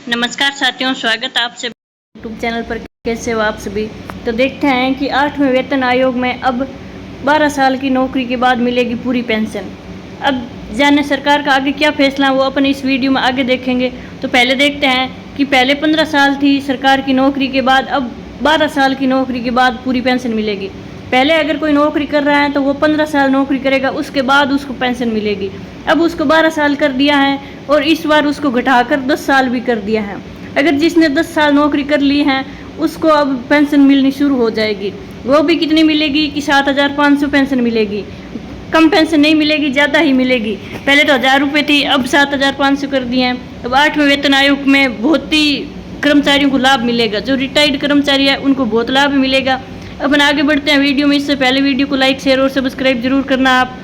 नमस्कार साथियों, स्वागत है आप सभी यूट्यूब चैनल पर। कैसे हो आप सभी। तो देखते हैं कि 8वें वेतन आयोग में अब 12 साल की नौकरी के बाद मिलेगी पूरी पेंशन। अब जाने सरकार का आगे क्या फैसला है, वो अपन इस वीडियो में आगे देखेंगे। तो पहले देखते हैं कि पहले 15 साल थी सरकार की नौकरी के बाद, अब 12 साल की नौकरी के बाद पूरी पेंशन मिलेगी। पहले अगर कोई नौकरी कर रहा है तो वो 15 साल नौकरी करेगा, उसके बाद उसको पेंशन मिलेगी। अब उसको 12 साल कर दिया है और इस बार उसको घटाकर 10 साल भी कर दिया है। अगर जिसने 10 साल नौकरी कर ली है उसको अब पेंशन मिलनी शुरू हो जाएगी। वो भी कितनी मिलेगी कि 7,500 पेंशन मिलेगी। कम पेंशन नहीं मिलेगी, ज़्यादा ही मिलेगी। पहले तो 1,000 रुपये थी, अब 7,500 कर दिए हैं। अब 8वें वेतन आयोग में बहुत ही कर्मचारियों को लाभ मिलेगा। जो रिटायर्ड कर्मचारी है उनको बहुत लाभ मिलेगा। अपन आगे बढ़ते हैं वीडियो में। इससे पहले वीडियो को लाइक, शेयर और सब्सक्राइब जरूर करना आप।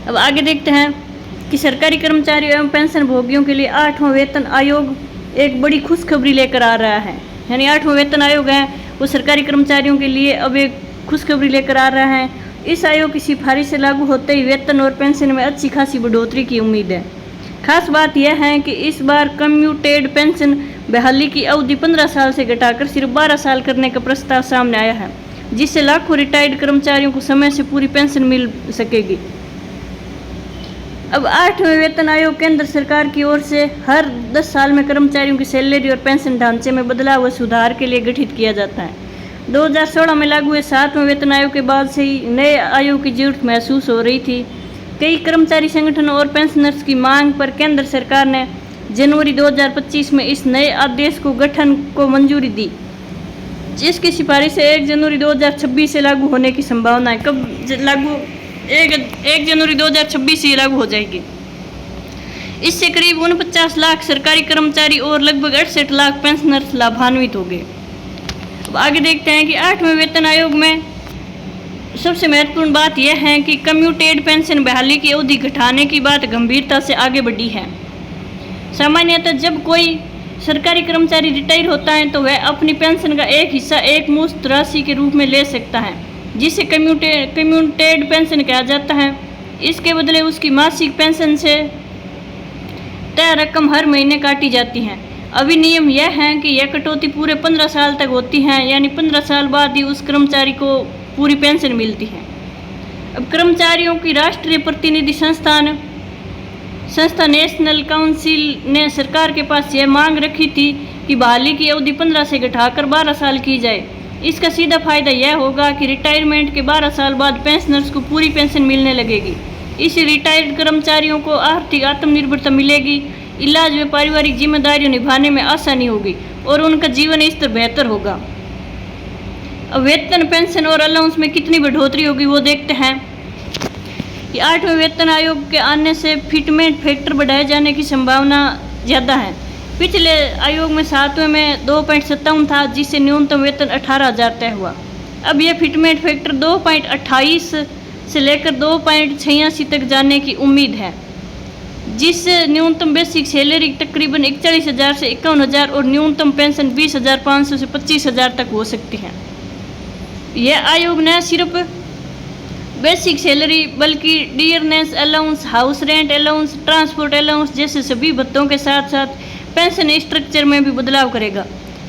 अब आगे देखते हैं कि सरकारी कर्मचारियों एवं पेंशन भोगियों के लिए 8वां वेतन आयोग एक बड़ी खुशखबरी लेकर आ रहा है। यानी 8वां वेतन आयोग है वो सरकारी कर्मचारियों के लिए अब एक खुशखबरी लेकर आ रहा है। इस आयोग की सिफारिश से लागू होते ही वेतन और पेंशन में अच्छी खासी बढ़ोतरी की उम्मीद है। खास बात यह है कि इस बार कम्यूटेड पेंशन बहाली की अवधि 15 साल से घटाकर सिर्फ 12 साल करने का प्रस्ताव सामने आया है, जिससे लाखों रिटायर्ड कर्मचारियों को समय से पूरी पेंशन मिल सकेगी। अब 8वें वेतन आयोग केंद्र सरकार की ओर से हर 10 साल में कर्मचारियों की सैलरी और पेंशन ढांचे में बदलाव व सुधार के लिए गठित किया जाता है। 2016 में लागू हुए 7वें वेतन आयोग के बाद से ही नए आयोग की जरूरत महसूस हो रही थी। कई कर्मचारी संगठनों और पेंशनर्स की मांग पर केंद्र सरकार ने जनवरी 2025 में इस नए आदेश को गठन को मंजूरी दी, जिसकी सिफारिश से 1 जनवरी 2026 से लागू होने की संभावना है। कब लागू? 1 जनवरी 2026 से लागू हो जाएगी। इससे करीब 49 लाख सरकारी कर्मचारी और लगभग 68 लाख पेंशनर्स लाभान्वित हो गए। अब आगे देखते हैं कि 8वें वेतन आयोग में सबसे महत्वपूर्ण बात यह है कि कम्यूटेड पेंशन बहाली की अवधि घटाने की बात गंभीरता से आगे बढ़ी है। सामान्यतः जब कोई सरकारी कर्मचारी रिटायर होता है तो वह अपनी पेंशन का एक हिस्सा एक मुश्त राशि के रूप में ले सकता है, जिसे कम्यूटेड पेंशन कहा जाता है। इसके बदले उसकी मासिक पेंशन से तय रकम हर महीने काटी जाती है। अभी नियम यह है कि यह कटौती पूरे 15 साल तक होती है, यानी 15 साल बाद ही उस कर्मचारी को पूरी पेंशन मिलती है। अब कर्मचारियों की राष्ट्रीय प्रतिनिधि संस्था नेशनल काउंसिल ने सरकार के पास यह मांग रखी थी कि बहाली की अवधि 15 से घटाकर 12 साल की जाए। इसका सीधा फायदा यह होगा कि रिटायरमेंट के 12 साल बाद पेंशनर्स को पूरी पेंशन मिलने लगेगी। इससे रिटायर्ड कर्मचारियों को आर्थिक आत्मनिर्भरता मिलेगी, इलाज व पारिवारिक जिम्मेदारियां निभाने में आसानी होगी और उनका जीवन स्तर बेहतर होगा। अब वेतन, पेंशन और अलाउंस में कितनी बढ़ोतरी होगी वो देखते हैं कि 8वें वेतन आयोग के आने से फिटमेंट फैक्टर बढ़ाए जाने की संभावना ज़्यादा है। पिछले आयोग में 7वें में 2.57 था, जिससे न्यूनतम वेतन 18,000 तय हुआ। अब यह फिटमेंट फैक्टर 2.28 से लेकर 2.86 तक जाने की उम्मीद है, जिससे न्यूनतम बेसिक सैलरी तकरीबन 41,000 से 51,000 और न्यूनतम पेंशन 20,500 से 25,000 तक हो सकती है। यह आयोग न सिर्फ बेसिक सैलरी बल्कि dearness allowance, house rent allowance, transport allowance जैसे सभी भत्तों के साथ साथ पेंशन स्ट्रक्चर में भी बदलाव करेगा।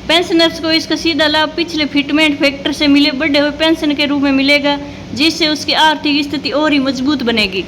पेंशनर्स को इसका सीधा लाभ पिछले फिटमेंट फैक्टर से मिले बढ़े हुए पेंशन के रूप में मिलेगा, जिससे उसकी आर्थिक स्थिति और ही मजबूत बनेगी।